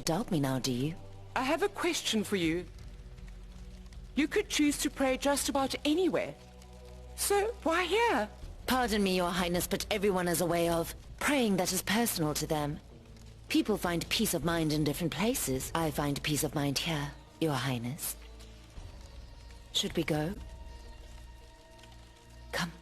doubt me now, do you? I have a question for you. You could choose to pray just about anywhere. So, why here? Pardon me, Your Highness, but everyone has a way of praying that is personal to them. People find peace of mind in different places. I find peace of mind here, Your Highness. Should we go? Come.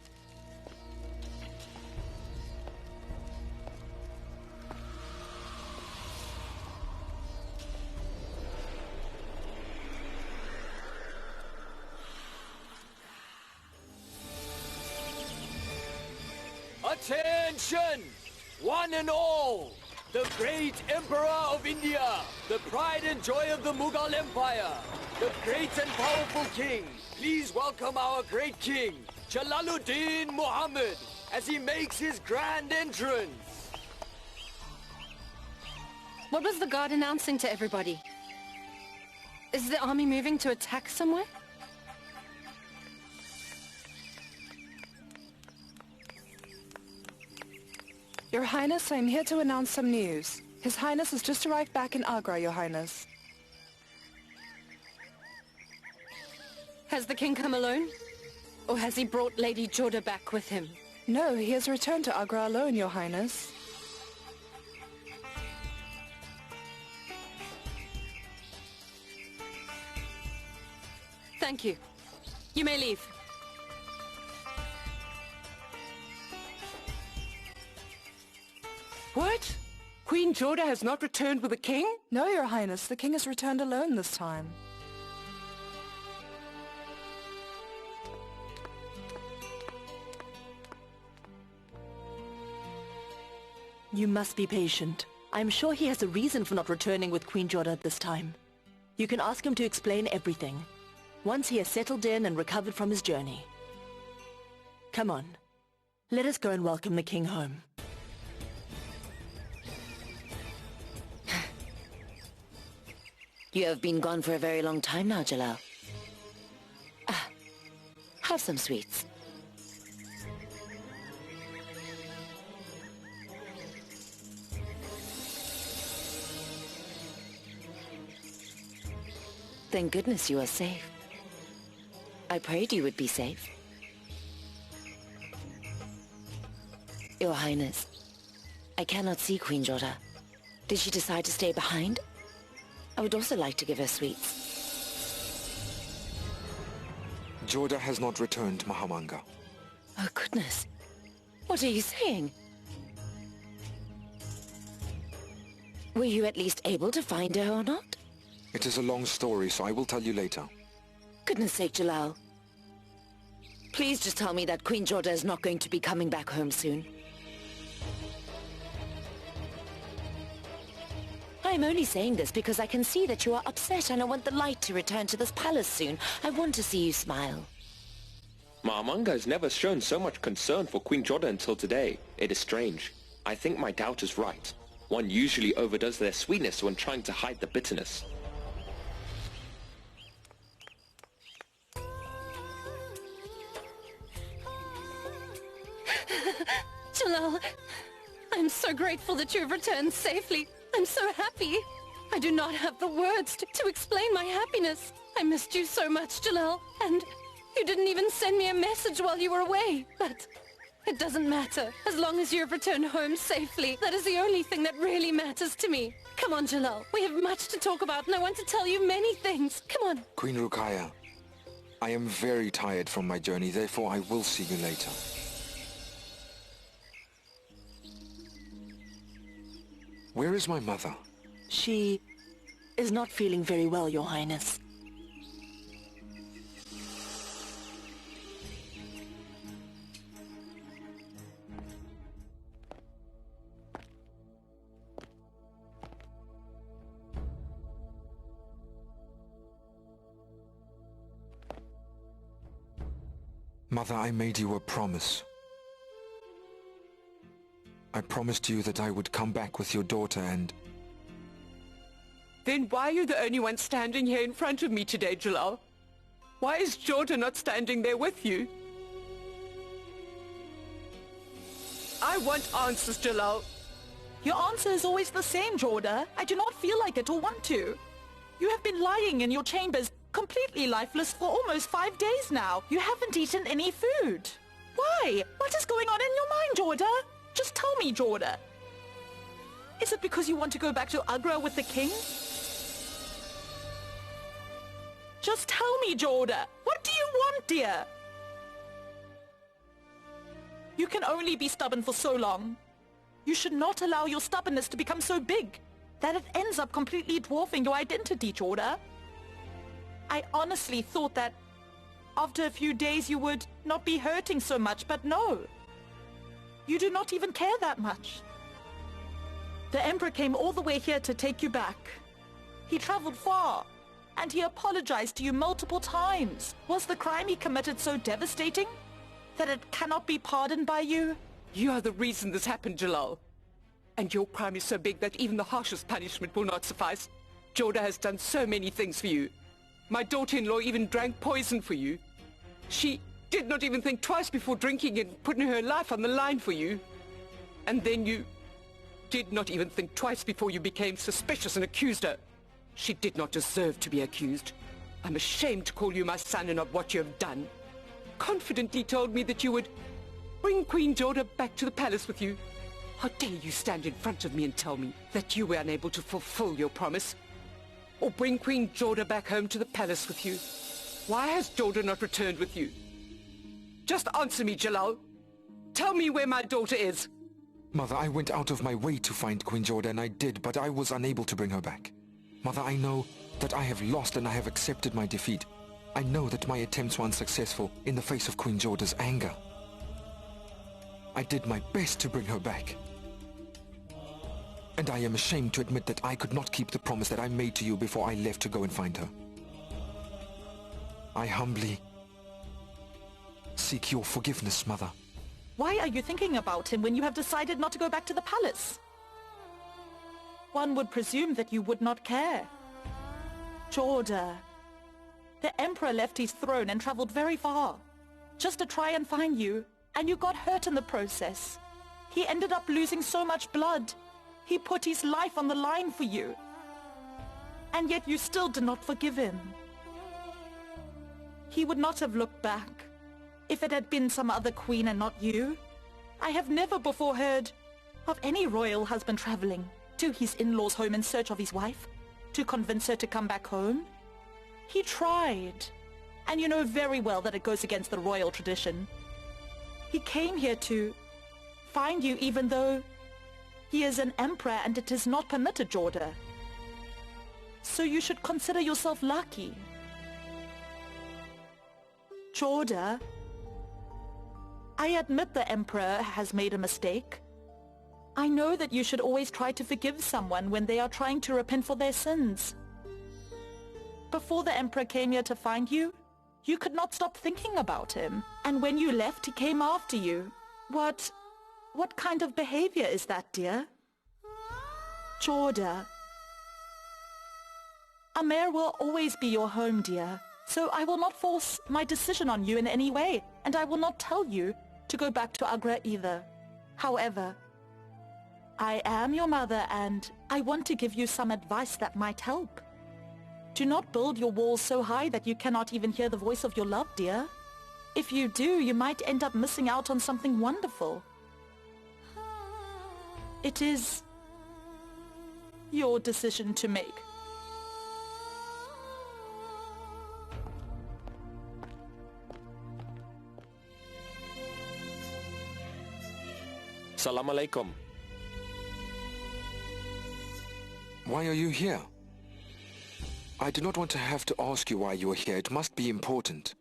Attention! One and all! The great Emperor of India, the pride and joy of the Mughal Empire, the great and powerful king. Please welcome our great king, Jalaluddin Muhammad, as he makes his grand entrance. What was the guard announcing to everybody? Is the army moving to attack somewhere? Your Highness, I'm here to announce some news. His Highness has just arrived back in Agra, Your Highness. Has the king come alone? Or has he brought Lady Jodha back with him? No, he has returned to Agra alone, Your Highness. Thank you. You may leave. What? Queen Jodha has not returned with the king? No, Your Highness, the king has returned alone this time. You must be patient. I'm sure he has a reason for not returning with Queen Jodha at this time. You can ask him to explain everything, once he has settled in and recovered from his journey. Come on. Let us go and welcome the king home. You have been gone for a very long time now, Jalal. Have some sweets. Thank goodness you are safe. I prayed you would be safe. Your Highness, I cannot see Queen Jodha. Did she decide to stay behind? I would also like to give her sweets. Jodha has not returned, Mahamanga. Oh, goodness. What are you saying? Were you at least able to find her or not? It is a long story, so I will tell you later. Goodness sake, Jalal. Please just tell me that Queen Jodha is not going to be coming back home soon. I'm only saying this because I can see that you are upset and I want the light to return to this palace soon. I want to see you smile. Mahamanga has never shown so much concern for Queen Jodha until today. It is strange. I think my doubt is right. One usually overdoes their sweetness when trying to hide the bitterness. Jalal, I'm so grateful that you have returned safely. I'm so happy. I do not have the words to explain my happiness. I missed you so much, Jalal, and you didn't even send me a message while you were away. But it doesn't matter. As long as you have returned home safely, that is the only thing that really matters to me. Come on, Jalal. We have much to talk about, and I want to tell you many things. Come on. Queen Ruqayya, I am very tired from my journey, therefore I will see you later. Where is my mother? She is not feeling very well, Your Highness. Mother, I made you a promise. I promised you that I would come back with your daughter and... Then why are you the only one standing here in front of me today, Jalal? Why is Jodha not standing there with you? I want answers, Jalal. Your answer is always the same, Jodha. I do not feel like it or want to. You have been lying in your chambers, completely lifeless for almost 5 days now. You haven't eaten any food. Why? What is going on in your mind, Jodha? Just tell me, Jodha. Is it because you want to go back to Agra with the king? Just tell me, Jodha. What do you want, dear? You can only be stubborn for so long. You should not allow your stubbornness to become so big that it ends up completely dwarfing your identity, Jodha. I honestly thought that after a few days you would not be hurting so much, but no. You do not even care that much. The Emperor came all the way here to take you back. He traveled far, and he apologized to you multiple times. Was the crime he committed so devastating that it cannot be pardoned by you? You are the reason this happened, Jalal. And your crime is so big that even the harshest punishment will not suffice. Jodha has done so many things for you. My daughter-in-law even drank poison for you. She did not even think twice before drinking and putting her life on the line for you. And then you did not even think twice before you became suspicious and accused her. She did not deserve to be accused. I'm ashamed to call you my son and of what you have done. Confidently told me that you would bring Queen Jodha back to the palace with you. How dare you stand in front of me and tell me that you were unable to fulfill your promise? Or bring Queen Jodha back home to the palace with you? Why has Jodha not returned with you? Just answer me, Jalal. Tell me where my daughter is. Mother, I went out of my way to find Queen Jodha, and I did, but I was unable to bring her back. Mother, I know that I have lost and I have accepted my defeat. I know that my attempts were unsuccessful in the face of Queen Jodha's anger. I did my best to bring her back. And I am ashamed to admit that I could not keep the promise that I made to you before I left to go and find her. I humbly seek your forgiveness, Mother. Why are you thinking about him when you have decided not to go back to the palace? One would presume that you would not care. Jodha, the Emperor left his throne and traveled very far, just to try and find you, and you got hurt in the process. He ended up losing so much blood. He put his life on the line for you. And yet you still did not forgive him. He would not have looked back if it had been some other queen and not you. I have never before heard of any royal husband traveling to his in-laws' home in search of his wife, to convince her to come back home. He tried, and you know very well that it goes against the royal tradition. He came here to find you even though he is an emperor and it is not permitted, Jodha. So you should consider yourself lucky. Jodha, I admit the Emperor has made a mistake. I know that you should always try to forgive someone when they are trying to repent for their sins. Before the Emperor came here to find you, you could not stop thinking about him. And when you left, he came after you. What kind of behavior is that, dear? Jodha, Amer will always be your home, dear. So I will not force my decision on you in any way, and I will not tell you to go back to Agra either. However, I am your mother and I want to give you some advice that might help. Do not build your walls so high that you cannot even hear the voice of your love, dear. If you do, you might end up missing out on something wonderful. It is your decision to make. Salam alaikum. Why are you here? I do not want to have to ask you why you are here. It must be important.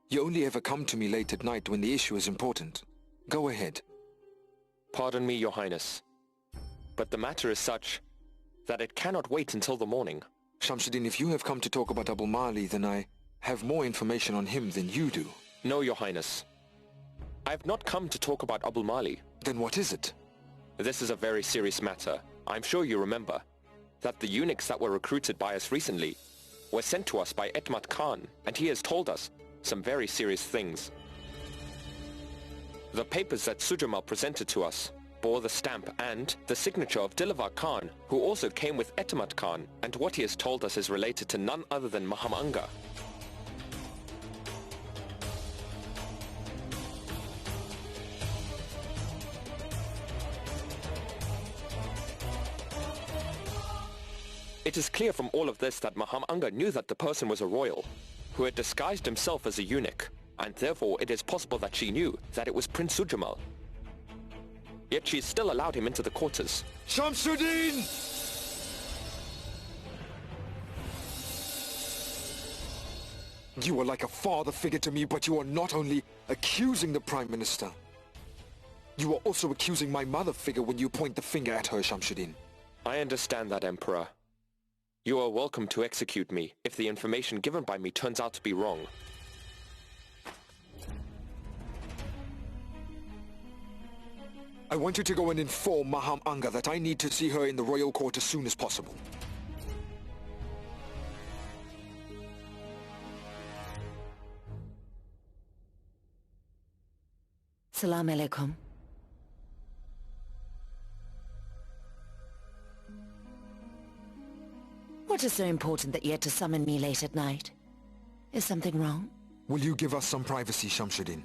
You only ever come to me late at night when the issue is important. Go ahead. Pardon me, Your Highness, but the matter is such that it cannot wait until the morning. Shamsuddin, if you have come to talk about Abul Mali, then I have more information on him than you do. No, Your Highness. I have not come to talk about Abul Mali. Then what is it? This is a very serious matter. I'm sure you remember that the eunuchs that were recruited by us recently were sent to us by Etmat Khan, and he has told us some very serious things. The papers that Sujamal presented to us bore the stamp and the signature of Dilawar Khan, who also came with Etamat Khan, and what he has told us is related to none other than Mahamanga. It is clear from all of this that Mahamanga knew that the person was a royal, who had disguised himself as a eunuch, and therefore it is possible that she knew that it was Prince Sujamal. Yet she still allowed him into the quarters. Shamsuddin! You are like a father figure to me, but you are not only accusing the Prime Minister. You are also accusing my mother figure when you point the finger at her, Shamsuddin. I understand that, Emperor. You are welcome to execute me if the information given by me turns out to be wrong. I want you to go and inform Mahamanga that I need to see her in the royal court as soon as possible. Salam alaikum. What is so important that you had to summon me late at night? Is something wrong? Will you give us some privacy, Shamsuddin?